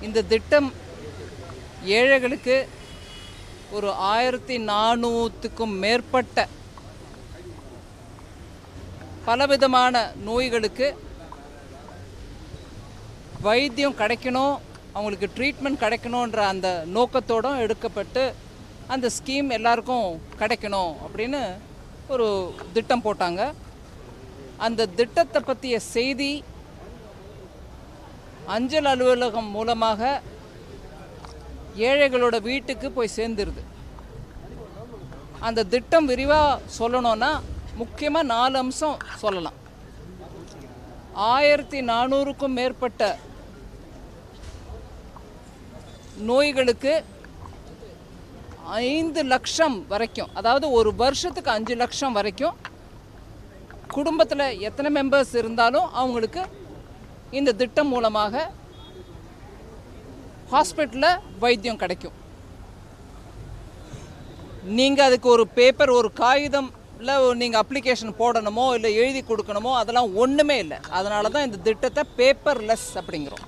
இந்த திட்டம் ஏழைகளுக்கு ஒரு 1400க்கும் மேற்பட்ட பலவிதமான நோய்களுக்கு வைத்தியம் கிடைக்கணும், அவங்களுக்கு ட்ரீட்மெண்ட் கிடைக்கணுன்ற அந்த நோக்கத்தோடு எடுக்கப்பட்டு அந்த ஸ்கீம் எல்லாருக்கும் கிடைக்கணும் அப்படின்னு ஒரு திட்டம் போட்டாங்க. அந்த திட்டத்தை பற்றிய செய்தி அஞ்சல் அலுவலகம் மூலமாக ஏழைகளோட வீட்டுக்கு போய் சேர்ந்துருது. அந்த திட்டம் விரிவாக சொல்லணும்னா முக்கியமாக 4 அம்சம் சொல்லலாம். 1400க்கும் மேற்பட்ட நோய்களுக்கு 5 லட்சம் வரைக்கும், அதாவது ஒரு வருஷத்துக்கு 5 லட்சம் வரைக்கும் குடும்பத்தில் எத்தனை மெம்பர்ஸ் இருந்தாலும் அவங்களுக்கு இந்த திட்டம் மூலமாக ஹாஸ்பிட்டலில் வைத்தியம் கிடைக்கும். நீங்கள் அதுக்கு ஒரு பேப்பர், ஒரு காகிதம்ல நீங்கள் அப்ளிகேஷன் போடணுமோ இல்லை எழுதி கொடுக்கணுமோ அதெல்லாம் ஒன்றுமே இல்லை. அதனால தான் இந்த திட்டத்தை பேப்பர்லெஸ் அப்படிங்கிறோம்.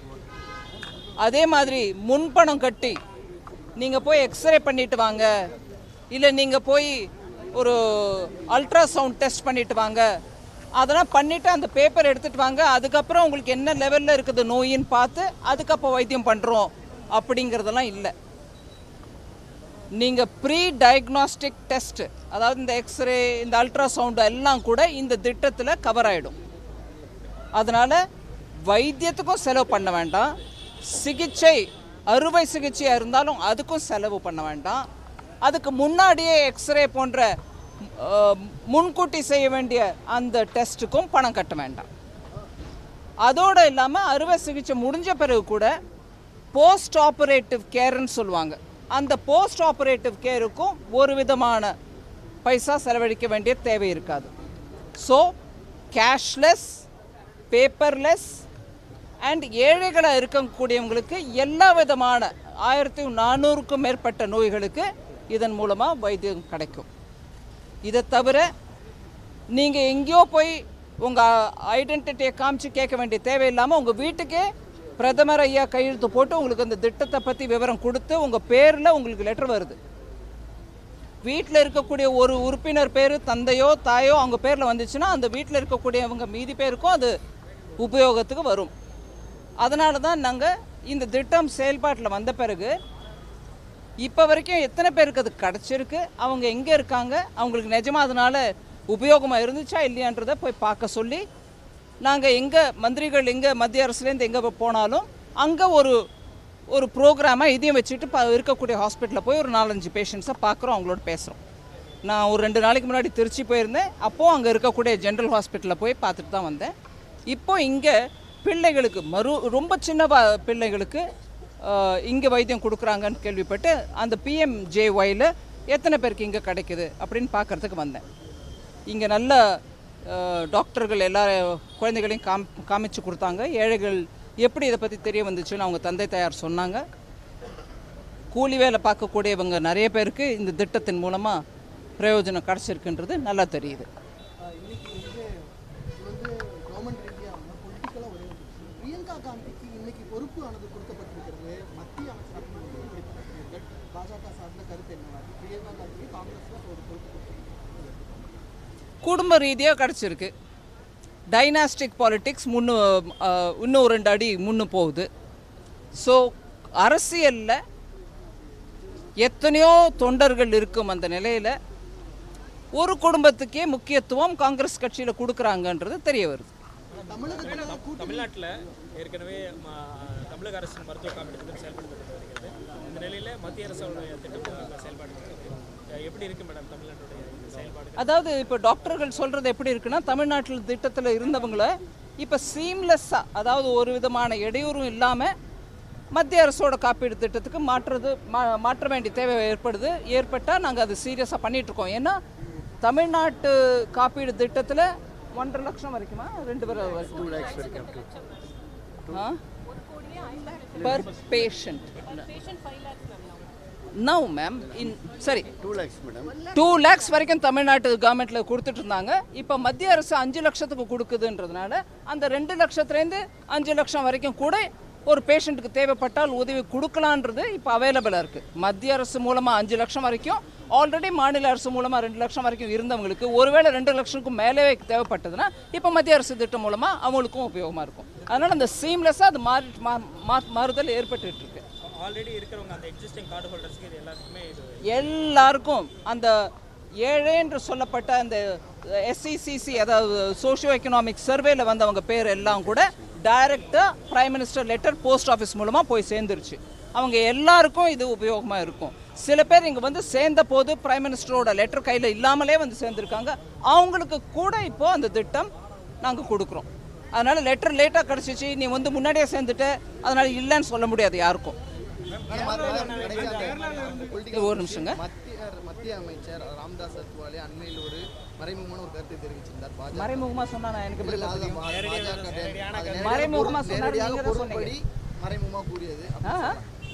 அதே மாதிரி முன்பணம் கட்டி நீங்கள் போய் எக்ஸ்ரே பண்ணிட்டு வாங்க, இல்லை நீங்கள் போய் ஒரு அல்ட்ராசவுண்ட் டெஸ்ட் பண்ணிட்டு வாங்க, அதெல்லாம் பண்ணிவிட்டு அந்த பேப்பர் எடுத்துகிட்டு வாங்க, அதுக்கப்புறம் உங்களுக்கு என்ன லெவலில் இருக்குது நோயின்னு பார்த்து அதுக்கப்புறம் வைத்தியம் பண்ணுறோம் அப்படிங்கிறதெல்லாம் இல்லை. நீங்கள் ப்ரீ டயக்னாஸ்டிக் டெஸ்ட்டு, அதாவது இந்த எக்ஸ்ரே, இந்த அல்ட்ராசவுண்டு எல்லாம் கூட இந்த திட்டத்தில் கவர் ஆகிடும். அதனால் வைத்தியத்துக்கும் செலவு பண்ண வேண்டாம், சிகிச்சை அறுவை சிகிச்சையாக இருந்தாலும் அதுக்கும் செலவு பண்ண வேண்டாம், அதுக்கு முன்னாடியே எக்ஸ்ரே போன்ற முன்கூட்டி செய்ய வேண்டிய அந்த டெஸ்ட்டுக்கும் பணம் கட்ட வேண்டாம். அதோடு இல்லாமல் அறுவை சிகிச்சை முடிஞ்ச பிறகு கூட போஸ்ட் ஆப்ரேட்டிவ் கேர்ன்னு சொல்லுவாங்க, அந்த போஸ்ட் ஆப்ரேட்டிவ் கேருக்கும் ஒரு விதமான பைசா செலவழிக்க வேண்டிய தேவை இருக்காது. ஸோ கேஷ்லெஸ், பேப்பர்லெஸ் அண்ட் ஏழைகளாக இருக்கக்கூடியவங்களுக்கு எல்லா விதமான 1400க்கும் மேற்பட்ட நோய்களுக்கு இதன் மூலமாக வைத்தியம் கிடைக்கும். இதை தவிர நீங்கள் எங்கேயோ போய் உங்கள் ஐடென்டிட்டியை காமிச்சு கேட்க வேண்டிய தேவையில்லாமல் உங்கள் வீட்டுக்கே பிரதமர் ஐயா கையெழுத்து போட்டு உங்களுக்கு அந்த திட்டத்தை பற்றி விவரம் கொடுத்து உங்கள் பேரில் உங்களுக்கு லெட்டர் வருது. வீட்டில் இருக்கக்கூடிய ஒரு உறுப்பினர் பேர், தந்தையோ தாயோ அவங்க பேரில் வந்துச்சுன்னா அந்த வீட்டில் இருக்கக்கூடியவங்க மீதி பேருக்கும் அது உபயோகத்துக்கு வரும். அதனால தான் நாங்கள் இந்த திட்டம் செயல்பாட்டில் வந்த பிறகு இப்போ வரைக்கும் எத்தனை பேருக்கு அது கிடச்சிருக்கு, அவங்க எங்கே இருக்காங்க, அவங்களுக்கு நிஜமாக அதனால் உபயோகமாக இருந்துச்சா இல்லையான்றதை போய் பார்க்க சொல்லி நாங்கள் எங்கே மந்திரிகள் எங்கே மத்திய அரசுலேருந்து எங்கே போனாலும் அங்கே ஒரு ப்ரோக்ராமாக இதையும் வச்சுட்டு இருக்கக்கூடிய ஹாஸ்பிட்டலில் போய் ஒரு 4-5 பேஷண்ட்ஸை பார்க்குறோம், அவங்களோட பேசுகிறோம். நான் ஒரு 2 நாளைக்கு முன்னாடி திருச்சி போயிருந்தேன், அப்போது அங்கே இருக்கக்கூடிய ஜென்ரல் ஹாஸ்பிட்டலில் போய் பார்த்துட்டு தான் வந்தேன். இப்போ இங்கே பிள்ளைகளுக்கு ரொம்ப சின்ன பிள்ளைகளுக்கு இங்கே வைத்தியம் கொடுக்குறாங்கன்னு கேள்விப்பட்டு அந்த PMJYயில் எத்தனை பேருக்கு இங்கே கிடைக்குது அப்படின்னு பார்க்குறதுக்கு வந்தேன். இங்கே நல்ல டாக்டர்கள் எல்லா குழந்தைகளையும் காமிச்சு கொடுத்தாங்க. ஏழைகள் எப்படி இதை பற்றி தெரிய வந்துச்சுன்னு அவங்க தந்தை தாயார் சொன்னாங்க. கூலி வேலை பார்க்கக்கூடியவங்க நிறைய பேருக்கு இந்த திட்டத்தின் மூலமாக பிரயோஜனம் கிடச்சிருக்குன்றது நல்லா தெரியுது. குடும்ப ரீதியாக கிடச்சிருக்கு. டைனாஸ்டிக் பாலிட்டிக்ஸ் இன்னும் 2 அடி முன்னு போகுது. ஸோ அரசியலில் எத்தனையோ தொண்டர்கள் இருக்கும் அந்த நிலையில் ஒரு குடும்பத்துக்கே முக்கியத்துவம் காங்கிரஸ் கட்சியில் கொடுக்குறாங்கன்றது தெரிய வருது. தமிழ்நாட்டில் ஏற்கனவே தமிழக அரசின் மருத்துவ காப்பீடு திட்டம் செயல்படுத்தப்பட்டு வருகிறது. இந்த நிலையில் மத்திய அரசுடைய திட்டம் செயல்பாடு எப்படி இருக்கு மேடம் தமிழ்நாட்டுடைய செயல்பாடு? அதாவது இப்போ டாக்டர்கள் சொல்கிறது எப்படி இருக்குன்னா, தமிழ்நாட்டில் திட்டத்தில் இருந்தவங்கள இப்போ சீம்லெஸ்ஸாக, அதாவது ஒரு விதமான இடையூறும் இல்லாமல் மத்திய அரசோட காப்பீடு திட்டத்துக்கு மாற்ற வேண்டிய தேவை ஏற்பட்டால் நாங்கள் அது சீரியஸாக பண்ணிகிட்ருக்கோம். ஏன்னா தமிழ்நாட்டு காப்பீடு திட்டத்தில் 1.5 லட்சம் வரைக்குமா 2 பேர் 2 lakhs வரைக்கும் பர் பேஷண்ட். நோ மேம், சரி 2 lakhs மேடம், 2 lakhs வரைக்கும் தமிழ்நாட்டு கவர்மெண்ட்டில் கொடுத்துட்டு இருந்தாங்க. இப்போ மத்திய அரசு 5 லட்சத்துக்கு கொடுக்குதுன்றதுனால அந்த 2 லட்சத்துலேருந்து 5 லட்சம் வரைக்கும் கூட ஒரு பேஷண்ட்டுக்கு தேவைப்பட்டால் உதவி கொடுக்கலான்றது இப்போ அவைலபிளாக இருக்குது. மத்திய அரசு மூலமாக 5 லட்சம் வரைக்கும், ஆல்ரெடி மாநில அரசு மூலமாக 2 லட்சம் வரைக்கும் இருந்தவங்களுக்கு ஒருவேளை 2 லட்சத்துக்கும் மேலே தேவைப்பட்டதுன்னா இப்போ மத்திய அரசு திட்டம் மூலமாக அவங்களுக்கும் உபயோகமாக இருக்கும். அதனால் அந்த சீம்லெஸ்ஸாக அது மாறுதல் ஏற்பட்டுருக்கு. ஆல்ரெடி இருக்கிறவங்க அந்த எக்ஸிஸ்டிங் கார்டு ஹோல்டர்ஸ்க்கு இது எல்லாத்துக்குமே இது எல்லாருக்கும் அந்த ஏழை என்று சொல்லப்பட்ட அந்த SECC அதாவது சோஷியோ எக்கனாமிக் சர்வேல வந்தவங்க பேர் எல்லாம் கூட டைரெக்டாக prime minister letter post office மூலமாக போய் சேர்ந்துருச்சு. அவங்க எல்லாருக்கும் இது உபயோகமாக இருக்கும். சில பேர் இங்கே வந்து சேர்ந்த போது பிரைம் மினிஸ்டரோட லெட்டர் கையில் இல்லாமலே வந்து சேர்ந்துருக்காங்க. அவங்களுக்கு கூட இப்போது அந்த திட்டம் நாங்கள் கொடுக்குறோம். அதனால் லெட்டர் லேட்டாக கிடச்சிச்சு, நீ வந்து முன்னாடியே சேர்ந்துட்ட, அதனால் இல்லைன்னு சொல்ல முடியாது யாருக்கும். ஒரு நிமிஷங்க. மத்திய அமைச்சர் ராம்தாஸ் அத்வாலே அண்மையில் ஒரு மறைமுகமான ஒரு கருத்தை தெரிவிச்சிருந்தார். மறைமுகமாக சொன்னா நான் எனக்கு மறைமுகமாக கூறியது,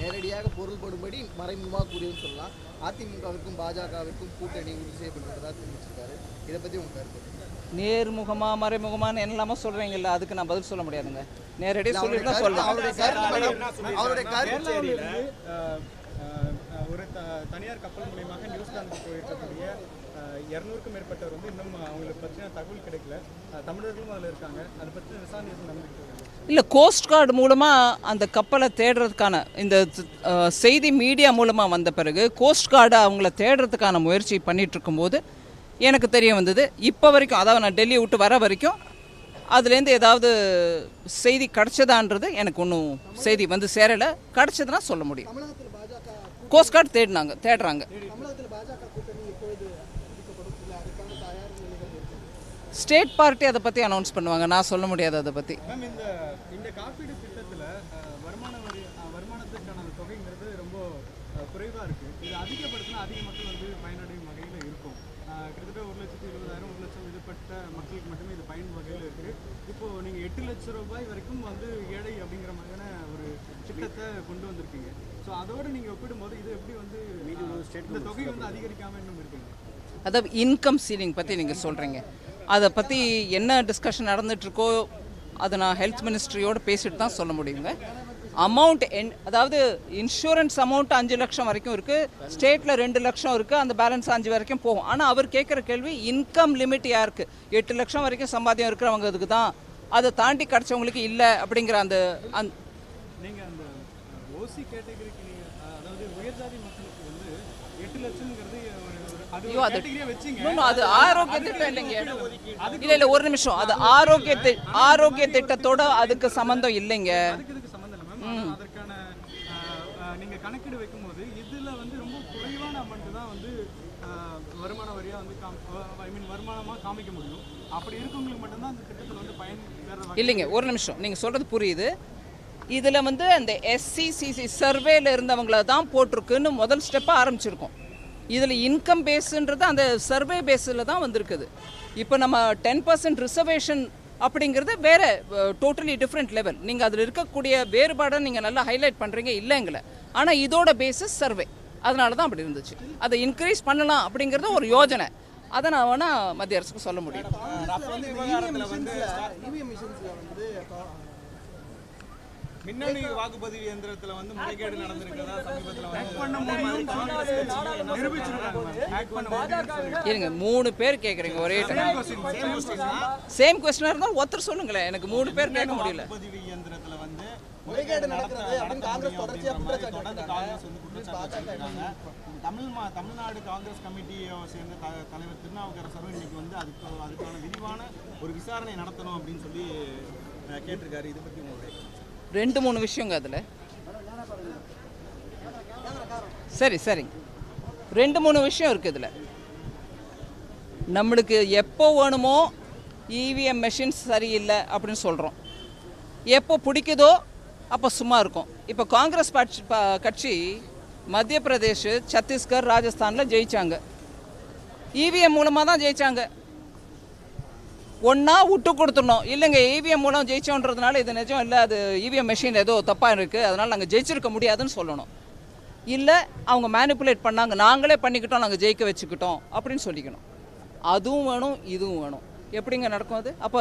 நேரடியாக பொருள்படும்படி மறைமுகமாக கூறியதுன்னு சொல்லலாம். அதிமுகவிற்கும் பாஜகவிற்கும் கூட்டணி உறுதி செய்யப்பட்டிருக்கிறதா தெரிவிச்சிருக்காரு. இதை பற்றி உங்க கருத்து? நேர்முகமா மறைமுகமான என்னலாமா சொல்றீங்கல்ல, அதுக்கு நான் பதில் சொல்ல முடியாதுங்க. நேரடியாக சொல்லிட்டு தான் சொல்றேன். அவருடைய கருத்து ஒரு தனியார் கப்பல் மூலமாக நியூசிலாந்துக்கு போயிருக்கக்கூடிய 200க்கும் மேற்பட்டவர் வந்து இன்னும் அவங்களுக்கு பற்றின தகவல் கிடைக்கல. தமிழர்களும் அதில் இருக்காங்க. அதை பற்றி விசாரணை நடந்துகிட்டு இருக்கு. இல்லை, கோஸ்ட் கார்டு மூலமாக அந்த கப்பலை தேடுறதுக்கான இந்த செய்தி மீடியா மூலமாக வந்த பிறகு கோஸ்ட் கார்டு அவங்கள தேடுறதுக்கான முயற்சி பண்ணிட்டு இருக்கும்போது எனக்கு தெரிய வந்தது. இப்போ வரைக்கும், அதாவது நான் டெல்லியை விட்டு வர வரைக்கும் அதுலேருந்து ஏதாவது செய்தி கிடச்சதான்றது எனக்கு ஒன்றும் செய்தி வந்து சேரலை. கிடச்சதுன்னா சொல்ல முடியும். கோஸ்ட் கார்டு தேடுறாங்க. ஸ்டேட் பார்ட்டி அதை பற்றி அனௌன்ஸ் பண்ணுவாங்க, நான் சொல்ல முடியாது அதை பற்றி. மேம், இந்த காப்பீடு திட்டத்தில் வருமானத்துக்கான தொகைங்கிறது ரொம்ப குறைவாக இருக்குது. இது அதிகப்படுத்தினா அதிக மக்கள் வந்து பயனடையும் வகையில் இருக்கும். கிட்டத்தட்ட 1,20,000 1 லட்சம் விடுபட்ட மக்களுக்கு மட்டுமே இது பயன் வகையில் இருக்குது. இப்போது நீங்கள் 8 லட்சம் ரூபாய் வரைக்கும் வந்து ஏழை அப்படிங்கிற மாதிரியான ஒரு திட்டத்தை கொண்டு வந்திருக்கீங்க. ஸோ அதோடு நீங்கள் ஒப்பிடும்போது இது எப்படி வந்து இந்த தொகை வந்து அதிகரிக்காமல் இன்னும் இருக்குங்க? அதாவது இன்கம் சீலிங் பற்றி நீங்கள் சொல்கிறீங்க, அதை பற்றி என்ன டிஸ்கஷன் நடந்துகிட்ருக்கோ அதை நான் ஹெல்த் மினிஸ்ட்ரியோடு பேசிட்டு தான் சொல்ல முடியுங்க. அமௌண்ட் அதாவது இன்சூரன்ஸ் அமௌண்ட் 5 லட்சம் வரைக்கும் இருக்குது, ஸ்டேட்டில் 2 லட்சம் இருக்குது, அந்த பேலன்ஸ் 5 வரைக்கும் போகும். ஆனால் அவர் கேட்குற கேள்வி இன்கம் லிமிட் யாருக்கு? 8 லட்சம் வரைக்கும் சம்பாத்தியம் இருக்கிறவங்க அதுக்கு தான், அதை தாண்டி கிடச்சவங்களுக்கு இல்லை அப்படிங்கிற அந்த நீங்கள் அந்த ஓசி கேட்டகரிக்கு நீங்கள், அதாவது உயர்ஜாதி மக்களுக்கு வந்து 8 லட்சம்ங்கிறது அது ஆரோக்கிய திட்டம் இல்லைங்க. இல்லை ஒரு நிமிஷம், அது ஆரோக்கிய திட்டத்தோட அதுக்கு சம்பந்தம் இல்லைங்க. அதற்கான நீங்க கணக்கீடு வைக்கும்போது இதுல வந்து ரொம்ப குறைவான அமௌண்ட் தான் வந்து வருமான வரியா வந்து வருமானமா காமிக்க முடியும். அப்படி இருக்கவங்களுக்கு மட்டும்தான் அந்த திட்டத்தில் வந்து பயன் இல்லைங்க. ஒரு நிமிஷம், நீங்க சொல்றது புரியுது. இதுல வந்து அந்த SECC சர்வேல இருந்தவங்கள தான் போட்டிருக்குன்னு முதல் ஸ்டெப்பாக ஆரம்பிச்சிருக்கோம். இதில் இன்கம் பேஸுன்றது அந்த சர்வே பேஸில் தான் வந்திருக்குது. இப்போ நம்ம 10% ரிசர்வேஷன் அப்படிங்கிறது வேறு டோட்டலி டிஃப்ரெண்ட் லெவல். நீங்கள் அதில் இருக்கக்கூடிய வேறுபாடை நீங்கள் நல்லா ஹைலைட் பண்ணுறீங்க இல்லைங்களே. ஆனால் இதோட பேஸஸ் சர்வே, அதனால தான் அப்படி இருந்துச்சு. அதை இன்க்ரீஸ் பண்ணலாம் அப்படிங்கிறது ஒரு யோஜனை. அதை நான் வேணால் மத்திய அரசுக்கு சொல்ல முடியும். மின்னணு வாக்குப்பதிவு இயந்திரத்தில் வந்து முறைகேடு நடந்திருக்கிறதா இருங்க, 3 பேர் கேட்குறீங்க ஒரே சேம் கொஸ்டினாக இருந்தால் ஒருத்தர் சொல்லுங்களேன். எனக்கு 3 பேர் கேட்க முடியல. வாக்குப்பதிவு இயந்திரத்தில் வந்து முறைகேடு நடக்கிறது அப்படின்னு காங்கிரஸ் தொடர்ந்து காங்கிரஸ் வந்து குற்றச்சாட்டு வச்சிருக்காங்க. தமிழ்நாடு காங்கிரஸ் கமிட்டியை சேர்ந்த தலைவர் திருநாவுக்கரசரும் இன்னைக்கு வந்து அதுக்கான விரிவான ஒரு விசாரணை நடத்தணும் அப்படின்னு சொல்லி கேட்டிருக்காரு. இதை பற்றி உங்களுடைய 2-3 விஷயங்க அதில். சரிங்க, 2-3 விஷயம் இருக்குது இதில். நம்மளுக்கு எப்போ வேணுமோ EVM மெஷின்ஸ் சரியில்லை அப்படின்னு சொல்கிறோம். எப்போ பிடிக்குதோ அப்போ சும்மா இருக்கும். இப்போ காங்கிரஸ் கட்சி மத்திய பிரதேஷ், சத்தீஸ்கர், ராஜஸ்தானில் ஜெயித்தாங்க. EVM மூலமாக தான் ஜெயித்தாங்க. ஒன்றா விட்டு கொடுத்துடணும். இல்லைங்க, EVM மூலம் ஜெயிச்சோன்றதுனால இது நிஜம் இல்லை, அது EVM மெஷின் ஏதோ தப்பாக இருக்குது, அதனால் நாங்கள் ஜெயிச்சிருக்க முடியாதுன்னு சொல்லணும். இல்லை, அவங்க மேனிப்புலேட் பண்ணாங்க, நாங்களே பண்ணிக்கிட்டோம், நாங்கள் ஜெயிக்க வச்சுக்கிட்டோம் அப்படின்னு சொல்லிக்கணும். அதுவும் வேணும், இதுவும் வேணும். எப்படிங்க நடக்கும் அது? அப்போ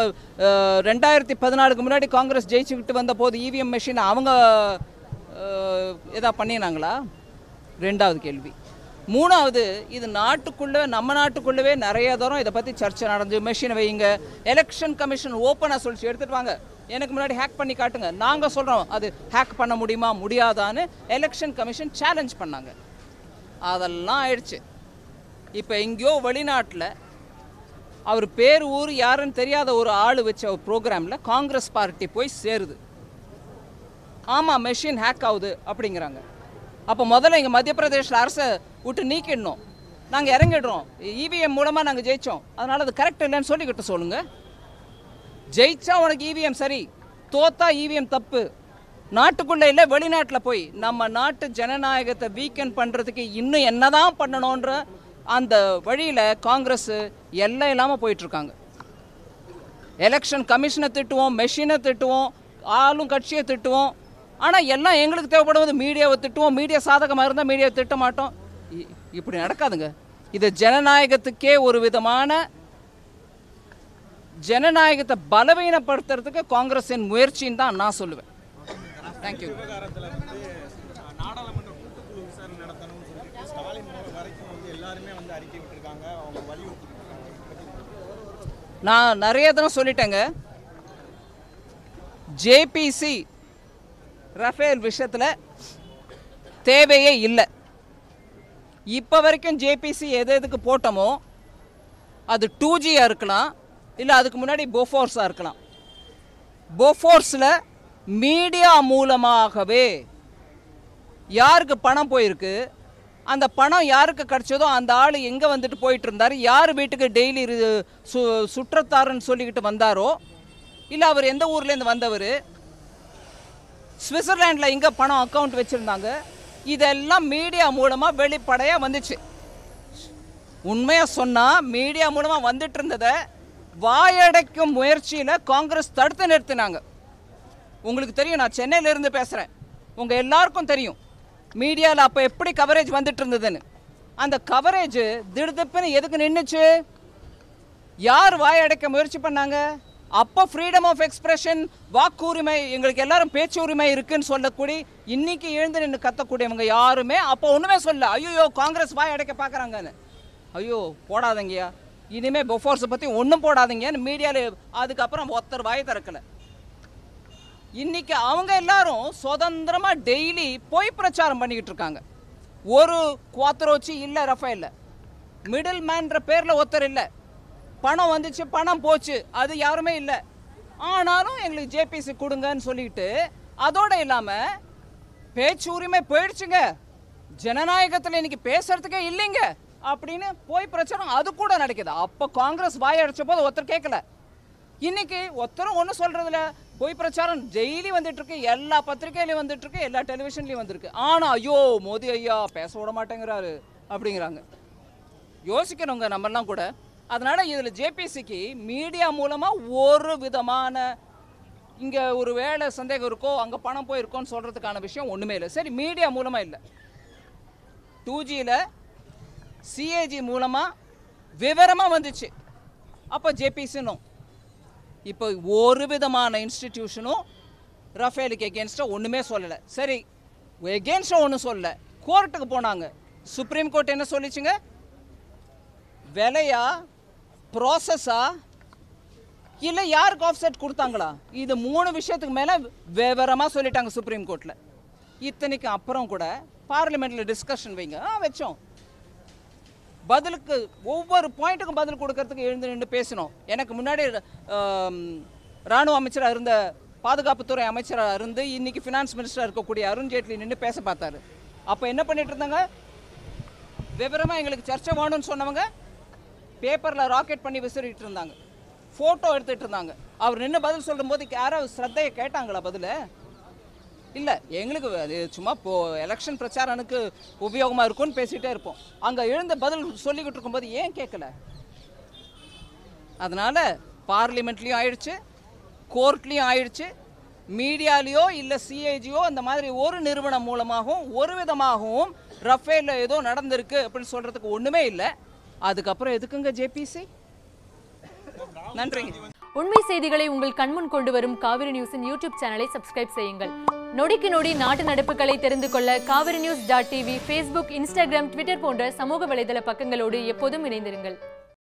2014க்கு முன்னாடி காங்கிரஸ் ஜெயிச்சுக்கிட்டு வந்த போது இவிஎம் மெஷின் அவங்க எதா பண்ணினாங்களா? ரெண்டாவது கேள்வி. மூணாவது, இது நாட்டுக்குள்ளே நம்ம நாட்டுக்குள்ளவே நிறைய தூரம் இதை பற்றி சர்ச்சை நடந்து மெஷினை வைங்க, எலெக்ஷன் கமிஷன் ஓப்பனாக சொல்லிச்சு எடுத்துகிட்டு வாங்க, எனக்கு முன்னாடி ஹேக் பண்ணி காட்டுங்க, நாங்கள் சொல்கிறோம் அது ஹேக் பண்ண முடியுமா முடியாதான்னு எலெக்ஷன் கமிஷன் சேலஞ்ச் பண்ணாங்க. அதெல்லாம் ஆயிடுச்சு. இப்போ எங்கேயோ வெளிநாட்டில் அவர் பேர் ஊர் யாருன்னு தெரியாத ஒரு ஆள் வச்ச ஒரு ப்ரோக்ராமில் காங்கிரஸ் பார்ட்டி போய் சேருது. ஆமாம் மெஷின் ஹேக் ஆகுது அப்படிங்கிறாங்க. அப்போ முதல்ல இங்கே மத்திய பிரதேஷில் அரசை விட்டு நீக்கிடணும், நாங்கள் இறங்கிடுறோம், இவிஎம் மூலமாக நாங்கள் ஜெயித்தோம், அதனால் அது கரெக்ட் இல்லைன்னு சொல்லிக்கிட்டு சொல்லுங்கள். ஜெயிச்சா உனக்கு இவிஎம் சரி, தோத்தா இவிஎம் தப்பு. நாட்டுக்குள்ளே இல்லை வெளிநாட்டில் போய் நம்ம நாட்டு ஜனநாயகத்தை வீக்கெண்ட் பண்ணுறதுக்கு இன்னும் என்னதான் பண்ணணுன்ற அந்த வழியில் காங்கிரஸ் எல்லாம் இல்லாமல் போயிட்டுருக்காங்க. எலெக்ஷன் கமிஷனை திட்டுவோம், மெஷினை திட்டுவோம், ஆளும் கட்சியை திட்டுவோம், ஆனால் எல்லாம் எங்களுக்கு தேவைப்படுவது மீடியாவை திட்டுவோம், மீடியா சாதகமாக இருந்தால் மீடியாவை திட்ட மாட்டோம். இப்படி நடக்காதுங்க. இது ஜனநாயகத்துக்கே ஒரு விதமான ஜனநாயகத்தை பலவீனப்படுத்துறதுக்கு காங்கிரஸின் முயற்சின்னு தான் நான் சொல்லுவேன். தேங்க்யூ. நாடாளுமன்ற கூட்டுக்குழு விசாரணை நடத்தணும்னு சொல்லிட்டு ஸ்டாலின் வரைக்கும் வந்து எல்லாருமே வந்து அறிக்கை விட்டுருக்காங்க, அவங்க வலியுறுத்திருக்காங்க. நான் நிறைய தடவை சொல்லிட்டேங்க, ஜேபிசி ரஃபேல் விஷயத்தில் தேவையே இல்லை. இப்போ வரைக்கும் ஜேபிசி எதுக்கு போட்டோமோ அது 2Gயாக இருக்கலாம், இல்லை அதுக்கு முன்னாடி போஃபோர்ஸாக இருக்கலாம். போஃபோர்ஸில் மீடியா மூலமாகவே யாருக்கு பணம் போயிருக்கு, அந்த பணம் யாருக்கு கிடச்சதோ அந்த ஆள் எங்கே வந்துட்டு போயிட்டு இருந்தார், யார் வீட்டுக்கு டெய்லி சுற்றத்தாருன்னு சொல்லிக்கிட்டு வந்தாரோ, இல்லை அவர் எந்த ஊர்லேருந்து வந்தவர், சுவிட்சர்லாண்டில் எங்கே பணம் அக்கௌண்ட் வச்சுருந்தாங்க, இதெல்லாம் மீடியா மூலமாக வெளிப்படையாக வந்துச்சு. உண்மையாக சொன்னால் மீடியா மூலமாக வந்துட்டு இருந்ததை வாயடைக்கும் முயற்சியில் காங்கிரஸ் தடுத்து நிறுத்தினாங்க. உங்களுக்கு தெரியும், நான் சென்னையிலேருந்து பேசுகிறேன், உங்கள் எல்லாருக்கும் தெரியும் மீடியாவில் அப்போ எப்படி கவரேஜ் வந்துட்டு இருந்ததுன்னு. அந்த கவரேஜ் திடுதிப்புன்னு எதுக்கு நின்றுச்சு? யார் வாயடைக்க முயற்சி பண்ணாங்க? அப்போ ஃப்ரீடம் ஆஃப் எக்ஸ்பிரஷன், வாக்குரிமை, எங்களுக்கு எல்லாரும் பேச்சு உரிமை இருக்குன்னு சொல்லக்கூடிய இன்னைக்கு எழுந்து நின்று கத்தக்கூடியவங்க யாருமே அப்போ ஒன்றுமே சொல்ல. ஐயோ காங்கிரஸ் வாய் அடைக்க பார்க்குறாங்கன்னு. ஐயோ போடாதீங்கயா, இனிமேல் பொஃபோர்ஸை பற்றி ஒன்றும் போடாதீங்கன்னு மீடியாவில் அதுக்கப்புறம் ஒருத்தர் வாய் திறக்கலை. இன்னைக்கு அவங்க எல்லாரும் சுதந்திரமாக டெய்லி பொய் பிரச்சாரம் பண்ணிக்கிட்டு இருக்காங்க. ஒரு குவாத்தரோச்சி இல்லை ரஃபேலில், மிடில் மேன்ற பேரில் ஒருத்தர் இல்லை, பணம் வந்துச்சு பணம் போச்சு அது யாருமே இல்லை. ஆனாலும் எங்களுக்கு ஜேபிசி கொடுங்கன்னு சொல்லிட்டு, அதோடு இல்லாமல் பேச்சு உரிமை போயிடுச்சுங்க, ஜனநாயகத்தில் இன்னைக்கு பேசுறதுக்கே இல்லைங்க அப்படின்னு போய் பிரச்சாரம் அது கூட நடக்குது. அப்போ காங்கிரஸ் வாய் அடிச்ச போது ஒருத்தர் கேட்கல, இன்னைக்கு ஒருத்தரும் ஒன்றும் சொல்றதில்ல. போய் பிரச்சாரம் டெய்லி வந்துட்டு இருக்கு, எல்லா பத்திரிகையிலையும் வந்துட்டு இருக்கு, எல்லா டெலிவிஷன்லையும் வந்திருக்கு. ஆனால் ஐயோ மோடி ஐயா பேச விட மாட்டேங்கிறாரு அப்படிங்கிறாங்க. யோசிக்கணுங்க நம்மெல்லாம் கூட. அதனால இதில் ஜேபிசிக்கு மீடியா மூலமாக ஒரு விதமான இங்கே ஒரு வேளை சந்தேகம் இருக்கோ, அங்கே பணம் போயிருக்கோன்னு சொல்கிறதுக்கான விஷயம் ஒன்றுமே இல்லை. சரி, மீடியா மூலமாக இல்லை, 2Gயில் சிஏஜி மூலமாக விவரமாக வந்துச்சு, அப்போ ஜேபிசினும். இப்போ ஒரு விதமான இன்ஸ்டிடியூஷனும் ரஃபேலுக்கு எகேன்ஸ்டாக ஒன்றுமே சொல்லலை. சரி, எகேன்ஸ்டாக ஒன்றும் சொல்லலை, கோர்ட்டுக்கு போனாங்க. சுப்ரீம் கோர்ட் என்ன சொல்லிச்சுங்க? விலையா, ப்ராசஸா, இல்லை யாருக்கு ஆஃப்செட் கொடுத்தாங்களா, இது 3 விஷயத்துக்கு மேலே விவரமாக சொல்லிட்டாங்க சுப்ரீம் கோர்ட்டில். இத்தனைக்கு அப்புறம் கூட பார்லிமெண்ட்டில் டிஸ்கஷன் வைங்க, வச்சோம். பதிலுக்கு ஒவ்வொரு பாயிண்ட்டுக்கும் பதில் கொடுக்கறதுக்கு எழுந்து நின்று பேசணும். எனக்கு முன்னாடி இராணுவ அமைச்சராக இருந்த, பாதுகாப்புத்துறை அமைச்சராக இருந்து இன்னைக்கு ஃபினான்ஸ் மினிஸ்டராக இருக்கக்கூடிய அருண்ஜேட்லி நின்று பேச பார்த்தாரு. அப்போ என்ன பண்ணிட்டு இருந்தாங்க? விவரமாக எங்களுக்கு சர்ச்சை வேணும்னு சொன்னவங்க பேப்பரில் ராக்கெட் பண்ணி விசிறிட்டு இருந்தாங்க, ஃபோட்டோ எடுத்துகிட்டு இருந்தாங்க. அவர் நின்று பதில் சொல்லும்போது யாராவது ஸ்ரத்தையை கேட்டாங்களா பதில்? இல்லை, எங்களுக்கு அது சும்மா எலெக்ஷன் பிரச்சாரனுக்கு உபயோகமாக இருக்கும்னு பேசிகிட்டே இருப்போம். அங்கே எழுந்த பதில் சொல்லிக்கிட்டு இருக்கும்போது ஏன் கேட்கல? அதனால் பார்லிமெண்ட்லேயும் ஆயிடுச்சு, கோர்ட்லேயும் ஆயிடுச்சு, மீடியாலேயோ இல்லை சிஏஜியோ அந்த மாதிரி ஒரு நிறுவனம் மூலமாகவும் ஒரு விதமாகவும் ரஃபேலில் ஏதோ நடந்திருக்கு அப்படின்னு சொல்கிறதுக்கு ஒன்றுமே இல்லை. அதுக்கப்புறம் எதுக்குங்க ஜேபிசி? நன்றிங்க. உண்மை செய்திகளை உங்கள் கண்முன் கொண்டு வரும் காவிரி நியூஸின் யூடியூப் சேனலை சப்ஸ்கிரைப் செய்யுங்கள். நொடிக்கு நொடி நாட்டு நடப்புகளை தெரிந்து கொள்ள kaverinews.tv, Facebook, Instagram, Twitter போன்ற சமூக வலைதள பக்கங்களோடு எப்போதும் இணைந்திருங்கள்.